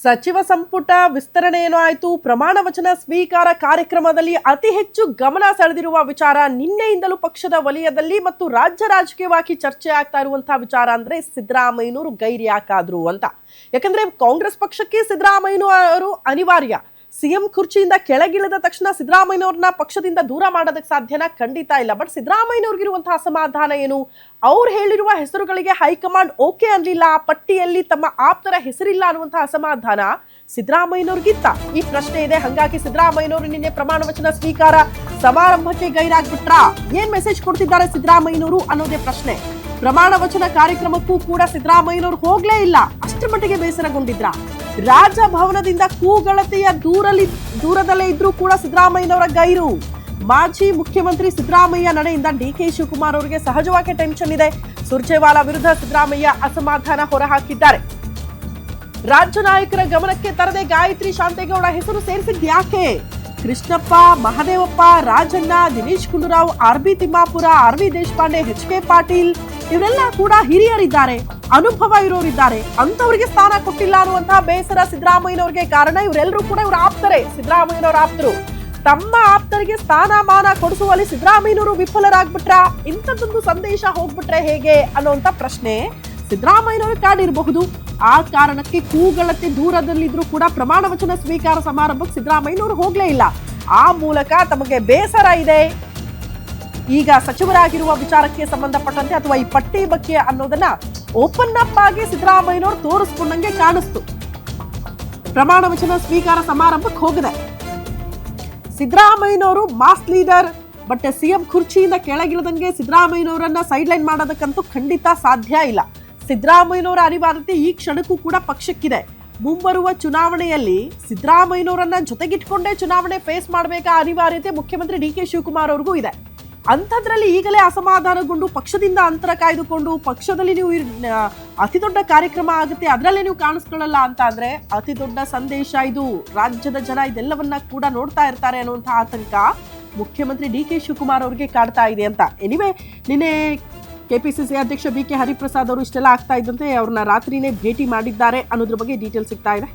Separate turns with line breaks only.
ಸಚಿವ ಸಂಪುಟ ವಿಸ್ತರಣೆ ಏನೋ ಆಯ್ತು. ಪ್ರಮಾಣ ವಚನ ಸ್ವೀಕಾರ ಕಾರ್ಯಕ್ರಮದಲ್ಲಿ ಅತಿ ಹೆಚ್ಚು ಗಮನ ಸೆಳೆದಿರುವ ವಿಚಾರ ನಿನ್ನೆಯಿಂದಲೂ ಪಕ್ಷದ ವಲಯದಲ್ಲಿ ಮತ್ತು ರಾಜ್ಯ ರಾಜಕೀಯವಾಗಿ ಚರ್ಚೆ ಆಗ್ತಾ ಇರುವಂತಹ ವಿಚಾರ ಅಂದ್ರೆ ಸಿದ್ದರಾಮಯ್ಯನವರು ಗೈರು ಯಾಕಾದ್ರು ಅಂತ. ಯಾಕಂದ್ರೆ ಕಾಂಗ್ರೆಸ್ ಪಕ್ಷಕ್ಕೆ ಸಿದ್ದರಾಮಯ್ಯನವರು ಅನಿವಾರ್ಯ. ಸಿಎಂ ಕುರ್ಚಿಯಿಂದ ಕೆಳಗಿಳಿದ ತಕ್ಷಣ ಸಿದ್ದರಾಮಯ್ಯನವ್ರನ್ನ ಪಕ್ಷದಿಂದ ದೂರ ಮಾಡೋದಕ್ಕೆ ಸಾಧ್ಯನಾ? ಖಂಡಿತ ಇಲ್ಲ. ಬಟ್ ಸಿದ್ದರಾಮಯ್ಯನವ್ರಿಗಿರುವಂತಹ ಅಸಮಾಧಾನ ಏನು? ಅವ್ರು ಹೇಳಿರುವ ಹೆಸರುಗಳಿಗೆ ಹೈಕಮಾಂಡ್ ಓಕೆ ಅನ್ಲಿಲ್ಲ, ಪಟ್ಟಿಯಲ್ಲಿ ತಮ್ಮ ಆಪ್ತರ ಹೆಸರಿಲ್ಲ ಅನ್ನುವಂತಹ ಅಸಮಾಧಾನ ಸಿದ್ದರಾಮಯ್ಯನವ್ರಿಗಿತ್ತ. ಈ ಪ್ರಶ್ನೆ ಇದೆ. ಹಂಗಾಗಿ ಸಿದ್ದರಾಮಯ್ಯನವರು ನಿನ್ನೆ ಪ್ರಮಾಣ ವಚನ ಸ್ವೀಕಾರ ಸಮಾರಂಭಕ್ಕೆ ಗೈರಾಗ್ಬಿಟ್ರಾ? ಏನ್ ಮೆಸೇಜ್ ಕೊಡ್ತಿದ್ದಾರೆ ಸಿದ್ದರಾಮಯ್ಯನವರು ಅನ್ನೋದೇ ಪ್ರಶ್ನೆ. ಪ್ರಮಾಣ ವಚನ ಕಾರ್ಯಕ್ರಮಕ್ಕೂ ಕೂಡ ಸಿದ್ದರಾಮಯ್ಯನವರು ಹೋಗ್ಲೇ ಇಲ್ಲ. ಅಷ್ಟರ ಮಟ್ಟಿಗೆ ಬೇಸರಗೊಂಡಿದ್ರ. ರಾಜಭವನದಿಂದ ಕೂಗಳತೆಯ ದೂರದಲ್ಲೇ ಇದ್ರೂ ಕೂಡ ಸಿದ್ದರಾಮಯ್ಯನವರ ಗೈರು. ಮಾಜಿ ಮುಖ್ಯಮಂತ್ರಿ ಸಿದ್ದರಾಮಯ್ಯ ನಡೆಯಿಂದ ಡಿಕೆ ಶಿವಕುಮಾರ್ ಅವರಿಗೆ ಸಹಜವಾಗಿ ಟೆನ್ಷನ್ ಇದೆ. ಸುರ್ಜೇವಾಲಾ ವಿರುದ್ಧ ಸಿದ್ದರಾಮಯ್ಯ ಅಸಮಾಧಾನ ಹೊರಹಾಕಿದ್ದಾರೆ. ರಾಜ್ಯ ನಾಯಕರ ಗಮನಕ್ಕೆ ತರದೆ ಗಾಯತ್ರಿ ಶಾಂತೇಗೌಡ ಹೆಸರು ಸೇರಿಸಿದ್ ಯಾಕೆ? ಕೃಷ್ಣಪ್ಪ, ಮಹದೇವಪ್ಪ, ರಾಜಣ್ಣ, ದಿನೇಶ್ ಗುಂಡೂರಾವ್, ಆರ್.ಬಿ. ತಿಮ್ಮಾಪುರ, ಆರ್.ವಿ. ದೇಶಪಾಂಡೆ, ಎಚ್.ಕೆ. ಪಾಟೀಲ್ ಇವರೆಲ್ಲ ಕೂಡ ಹಿರಿಯರಿದ್ದಾರೆ, ಅನುಭವ ಇರೋರಿದ್ದಾರೆ. ಅಂತವರಿಗೆ ಸ್ಥಾನ ಕೊಟ್ಟಿಲ್ಲ ಅನ್ನುವಂತಹ ಬೇಸರ ಸಿದ್ದರಾಮಯ್ಯನವರಿಗೆ. ಕಾರಣ ಇವರೆಲ್ಲರೂ ಕೂಡ ಇವ್ರ ಆಪ್ತರೇ, ಸಿದ್ದರಾಮಯ್ಯನವರ ಆಪ್ತರು. ತಮ್ಮ ಆಪ್ತರಿಗೆ ಸ್ಥಾನಮಾನ ಕೊಡಿಸುವಲ್ಲಿ ಸಿದ್ದರಾಮಯ್ಯನವರು ವಿಫಲರಾಗ್ಬಿಟ್ರ? ಇಂಥದ್ದೊಂದು ಸಂದೇಶ ಹೋಗ್ಬಿಟ್ರೆ ಹೇಗೆ ಅನ್ನುವಂತ ಪ್ರಶ್ನೆ ಸಿದ್ದರಾಮಯ್ಯನವರು ಕಾಡಿರಬಹುದು. ಆ ಕಾರಣಕ್ಕೆ ಕೂಗಳತೆ ದೂರದಲ್ಲಿದ್ರು ಕೂಡ ಪ್ರಮಾಣ ವಚನ ಸ್ವೀಕಾರ ಸಮಾರಂಭಕ್ಕೆ ಸಿದ್ದರಾಮಯ್ಯನವರು ಹೋಗ್ಲೇ ಇಲ್ಲ. ಆ ಮೂಲಕ ತಮಗೆ ಬೇಸರ ಇದೆ. ಈಗ ಸಚಿವರಾಗಿರುವ ವಿಚಾರಕ್ಕೆ ಸಂಬಂಧಪಟ್ಟಂತೆ ಅಥವಾ ಈ ಪಟ್ಟಿ ಬಗ್ಗೆ ಅನ್ನೋದನ್ನ ಓಪನ್ ಅಪ್ ಆಗಿ ಸಿದ್ದರಾಮಯ್ಯನವರು ತೋರಿಸ್ಕೊಂಡಂಗೆ ಕಾಣಿಸ್ತು. ಪ್ರಮಾಣ ವಚನ ಸ್ವೀಕಾರ ಸಮಾರಂಭಕ್ಕೆ ಹೋಗಿದೆ ಸಿದ್ದರಾಮಯ್ಯನವರು, ಮಾಸ್ ಲೀಡರ್. ಬಟ್ ಸಿಎಂ ಕುರ್ಚಿಯಿಂದ ಕೆಳಗಿಳದಂಗೆ ಸಿದ್ದರಾಮಯ್ಯನವರನ್ನ ಸೈಡ್ ಲೈನ್ ಮಾಡೋದಕ್ಕಂತೂ ಖಂಡಿತ ಸಾಧ್ಯ ಇಲ್ಲ. ಸಿದ್ದರಾಮಯ್ಯನವರ ಅನಿವಾರ್ಯತೆ ಈ ಕ್ಷಣಕ್ಕೂ ಕೂಡ ಪಕ್ಷಕ್ಕಿದೆ. ಮುಂಬರುವ ಚುನಾವಣೆಯಲ್ಲಿ ಸಿದ್ದರಾಮಯ್ಯನವರನ್ನ ಜೊತೆಗಿಟ್ಕೊಂಡೇ ಚುನಾವಣೆ ಫೇಸ್ ಮಾಡಬೇಕಾ ಅನಿವಾರ್ಯತೆ ಮುಖ್ಯಮಂತ್ರಿ ಡಿ.ಕೆ. ಶಿವಕುಮಾರ್ ಅವ್ರಿಗೂ ಇದೆ. ಅಂಥದ್ರಲ್ಲಿ ಈಗಲೇ ಅಸಮಾಧಾನಗೊಂಡು ಪಕ್ಷದಿಂದ ಅಂತರ ಕಾಯ್ದುಕೊಂಡು ಪಕ್ಷದಲ್ಲಿ ನೀವು ಅತಿ ದೊಡ್ಡ ಕಾರ್ಯಕ್ರಮ ಆಗುತ್ತೆ, ಅದರಲ್ಲೇ ನೀವು ಕಾಣಿಸ್ಕೊಳ್ಳಲ್ಲ ಅಂತ ಅಂದ್ರೆ ಅತಿ ದೊಡ್ಡ ಸಂದೇಶ ಇದು. ರಾಜ್ಯದ ಜನ ಇದೆಲ್ಲವನ್ನ ಕೂಡ ನೋಡ್ತಾ ಇರ್ತಾರೆ ಅನ್ನುವಂತಹ ಆತಂಕ ಮುಖ್ಯಮಂತ್ರಿ ಡಿ.ಕೆ. ಶಿವಕುಮಾರ್ ಅವರಿಗೆ ಕಾಡ್ತಾ ಇದೆ ಅಂತ. ಎನಿವೆ, ನಿನ್ನೆ ಕೆಪಿಸಿಸಿ ಅಧ್ಯಕ್ಷ ಬಿ.ಕೆ. ಹರಿಪ್ರಸಾದ್ ಅವರು ಇಷ್ಟೆಲ್ಲ ಆಗ್ತಾ ಇದ್ದಂತೆ ಅವ್ರನ್ನ ರಾತ್ರಿನೇ ಭೇಟಿ ಮಾಡಿದ್ದಾರೆ ಅನ್ನೋದ್ರ ಬಗ್ಗೆ ಡೀಟೇಲ್ ಸಿಗ್ತಾ ಇದೆ.